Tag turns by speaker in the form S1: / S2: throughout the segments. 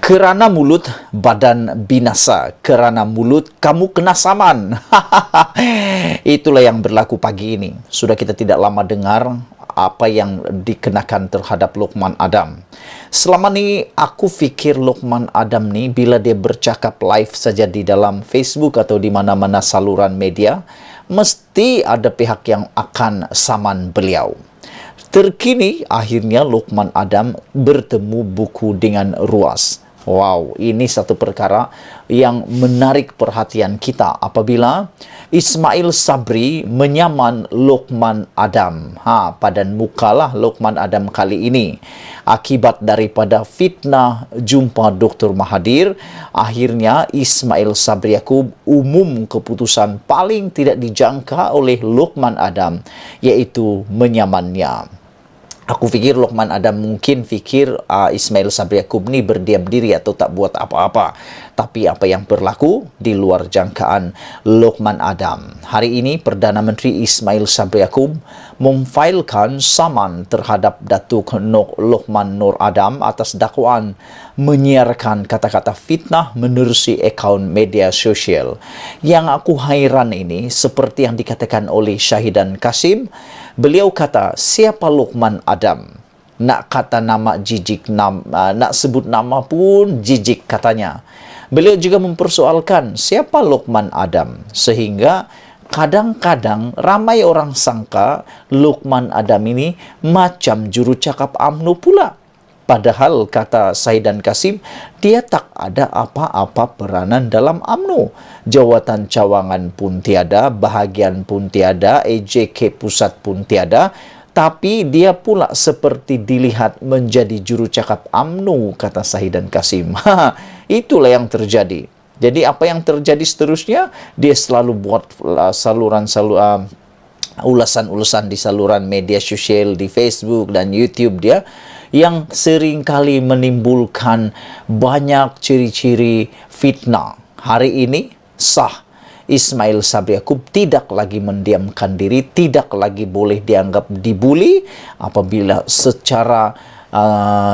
S1: Kerana mulut, badan binasa. Kerana mulut, kamu kena saman. Itulah yang berlaku pagi ini. Sudah kita tidak lama dengar apa yang dikenakan terhadap Luqman Adam. Selama ni, aku fikir Luqman Adam ni, bila dia bercakap live saja di dalam Facebook atau di mana-mana saluran media, mesti ada pihak yang akan saman beliau. Terkini, akhirnya Luqman Adam bertemu buku dengan ruas. Wow, ini satu perkara yang menarik perhatian kita apabila Ismail Sabri menyaman Luqman Adam. Padan mukalah Luqman Adam kali ini. Akibat daripada fitnah jumpa Dr. Mahathir, akhirnya Ismail Sabri Yaakob umum keputusan paling tidak dijangka oleh Luqman Adam, iaitu menyamannya. Aku fikir Luqman Adam mungkin fikir Ismail Sabri Yaakob ni berdiam diri atau tak buat apa-apa. Tapi apa yang berlaku di luar jangkaan Luqman Adam. Hari ini Perdana Menteri Ismail Sabri Yaakob memfailkan saman terhadap Datuk Luqman Nur Adam atas dakwaan menyiarkan kata-kata fitnah menerusi akaun media sosial. Yang aku hairan ini seperti yang dikatakan oleh Syahidan Kasim. Beliau kata, siapa Luqman Adam? Nak kata nama jijik, nak sebut nama pun jijik katanya. Beliau juga mempersoalkan siapa Luqman Adam. Sehingga kadang-kadang ramai orang sangka Luqman Adam ini macam jurucakap UMNO pula. Padahal kata Syahidan Kasim, dia tak ada apa-apa peranan dalam UMNO. Jawatan cawangan pun tiada, bahagian pun tiada, AJK pusat pun tiada. Tapi dia pula seperti dilihat menjadi jurucakap UMNO, kata Syahidan Kasim. Itulah yang terjadi. Jadi apa yang terjadi seterusnya? Dia selalu buat ulasan-ulasan di saluran media sosial, di Facebook dan YouTube dia, yang seringkali menimbulkan banyak ciri-ciri fitnah. Hari ini sah Ismail Sabri Yaakob tidak lagi mendiamkan diri, tidak lagi boleh dianggap dibuli apabila secara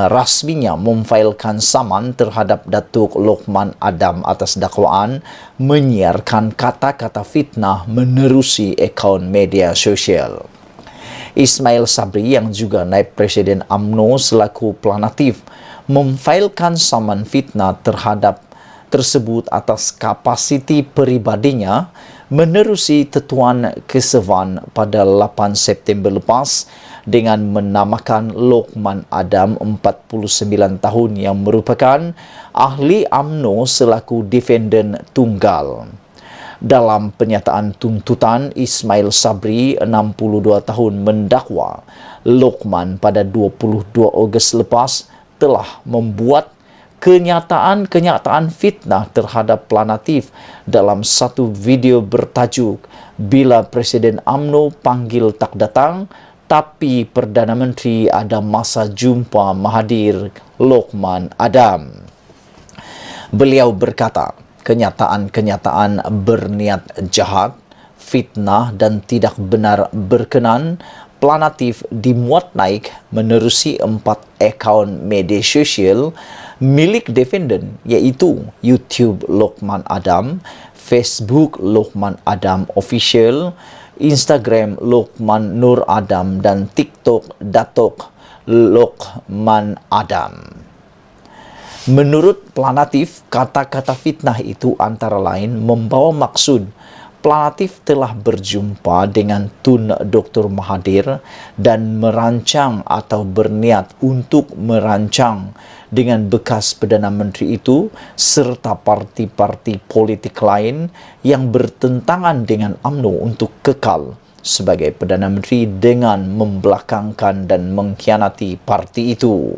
S1: rasminya memfailkan saman terhadap Datuk Luqman Adam atas dakwaan menyiarkan kata-kata fitnah menerusi akaun media sosial. Ismail Sabri yang juga naib Presiden UMNO selaku planatif memfailkan saman fitnah terhadap tersebut atas kapasiti peribadinya menerusi Tetuan Kesevan pada 8 September lepas dengan menamakan Luqman Adam 49 tahun yang merupakan ahli UMNO selaku defendant tunggal. Dalam penyataan tuntutan, Ismail Sabri, 62 tahun, mendakwa Luqman pada 22 Ogos lepas telah membuat kenyataan-kenyataan fitnah terhadap planatif dalam satu video bertajuk "Bila Presiden UMNO panggil tak datang, tapi Perdana Menteri ada masa jumpa Mahathir Luqman Adam." Beliau berkata, kenyataan-kenyataan berniat jahat, fitnah dan tidak benar berkenan planatif dimuat naik menerusi 4 akaun media sosial milik defendant, iaitu YouTube Luqman Adam, Facebook Luqman Adam Official, Instagram Luqman Nur Adam dan TikTok Datuk Luqman Adam. Menurut planatif, kata-kata fitnah itu antara lain membawa maksud planatif telah berjumpa dengan Tun Dr. Mahathir dan merancang atau berniat untuk merancang dengan bekas Perdana Menteri itu serta parti-parti politik lain yang bertentangan dengan UMNO untuk kekal sebagai Perdana Menteri dengan membelakangkan dan mengkhianati parti itu.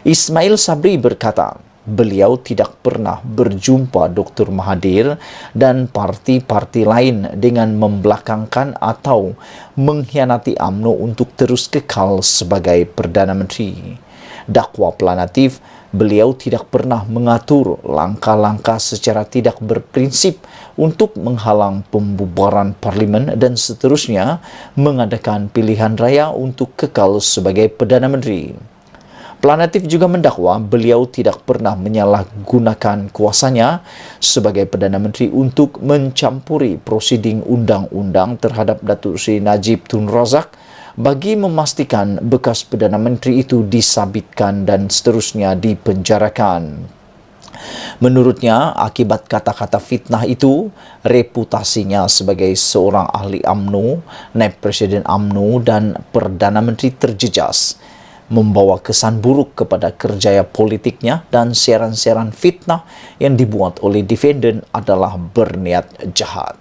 S1: Ismail Sabri berkata, beliau tidak pernah berjumpa Dr. Mahathir dan parti-parti lain dengan membelakangkan atau mengkhianati UMNO untuk terus kekal sebagai Perdana Menteri. Dakwa planatif, beliau tidak pernah mengatur langkah-langkah secara tidak berprinsip untuk menghalang pembubaran parlimen dan seterusnya mengadakan pilihan raya untuk kekal sebagai Perdana Menteri. Planatif juga mendakwa beliau tidak pernah menyalahgunakan kuasanya sebagai Perdana Menteri untuk mencampuri prosiding undang-undang terhadap Datuk Seri Najib Tun Razak bagi memastikan bekas Perdana Menteri itu disabitkan dan seterusnya dipenjarakan. Menurutnya, akibat kata-kata fitnah itu, reputasinya sebagai seorang ahli UMNO, naib Presiden UMNO dan Perdana Menteri terjejas, membawa kesan buruk kepada kerjaya politiknya, dan siaran-siaran fitnah yang dibuat oleh defendant adalah berniat jahat.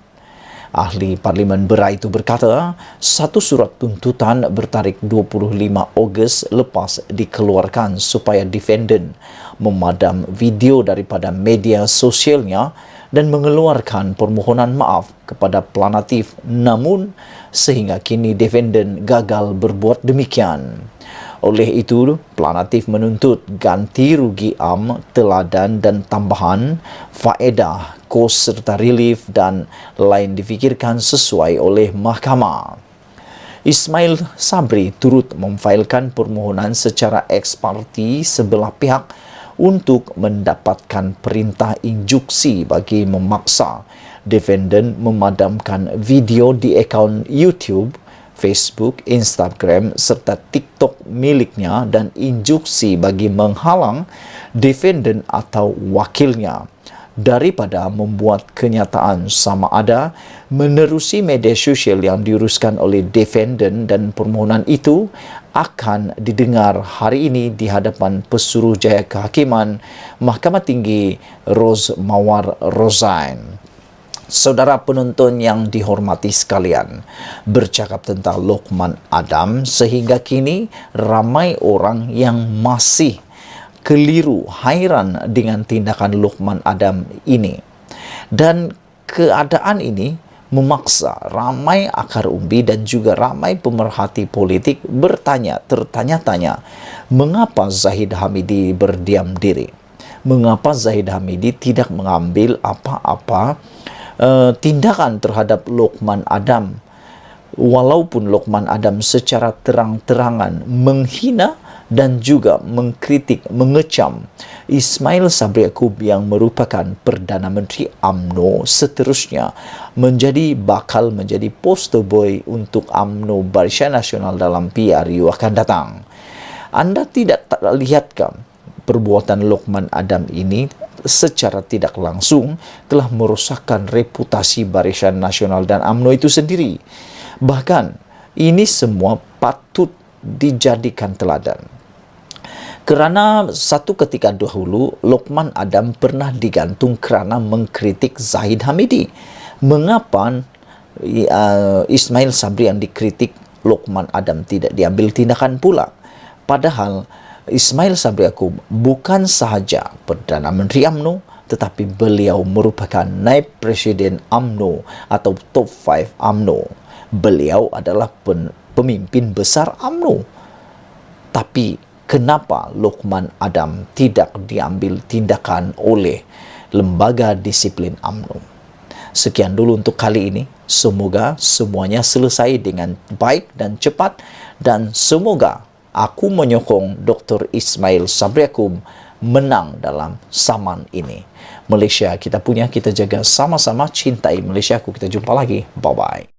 S1: Ahli Parlimen Berai itu berkata, satu surat tuntutan bertarikh 25 Ogos lepas dikeluarkan supaya defendant memadam video daripada media sosialnya dan mengeluarkan permohonan maaf kepada Planatif, namun sehingga kini defendant gagal berbuat demikian. Oleh itu, Planatif menuntut ganti rugi teladan dan tambahan, faedah, kos serta relief dan lain difikirkan sesuai oleh mahkamah. Ismail Sabri turut memfailkan permohonan secara ex parte sebelah pihak untuk mendapatkan perintah injuksi bagi memaksa defendant memadamkan video di akaun YouTube, Facebook, Instagram serta TikTok miliknya dan injuksi bagi menghalang defendant atau wakilnya daripada membuat kenyataan sama ada menerusi media sosial yang diuruskan oleh defendant, dan permohonan itu akan didengar hari ini di hadapan Pesuruhjaya Kehakiman Mahkamah Tinggi Ros Mawar Rozain. Saudara penonton yang dihormati sekalian, bercakap tentang Lokman Adam, sehingga kini ramai orang yang masih keliru, hairan dengan tindakan Lokman Adam ini. Dan keadaan ini memaksa ramai akar umbi dan juga ramai pemerhati politik tertanya-tanya, mengapa Zahid Hamidi berdiam diri? Mengapa Zahid Hamidi tidak mengambil apa-apa tindakan terhadap Lokman Adam, walaupun Lokman Adam secara terang-terangan menghina dan juga mengkritik, mengecam Ismail Sabri Yaakob yang merupakan Perdana Menteri UMNO, seterusnya bakal menjadi poster boy untuk UMNO Barisan Nasional dalam PRU akan datang. Anda tidak lihatkah perbuatan Lokman Adam ini secara tidak langsung telah merosakkan reputasi Barisan Nasional dan UMNO itu sendiri? Bahkan ini semua patut dijadikan teladan. Kerana satu ketika dahulu Lokman Adam pernah digantung kerana mengkritik Zahid Hamidi. Mengapa Ismail Sabri yang dikritik Lokman Adam tidak diambil tindakan pula? Padahal Ismail Sabri Yaakob bukan sahaja Perdana Menteri UMNO, tetapi beliau merupakan naib Presiden UMNO atau top 5 UMNO. Beliau adalah pemimpin besar UMNO. Tapi kenapa Lokman Adam tidak diambil tindakan oleh lembaga disiplin UMNO? Sekian dulu untuk kali ini. Semoga semuanya selesai dengan baik dan cepat, dan semoga aku menyokong Dr. Ismail Sabri Yaakob menang dalam saman ini. Malaysia kita punya, kita jaga sama-sama, cintai Malaysia. Kita jumpa lagi. Bye-bye.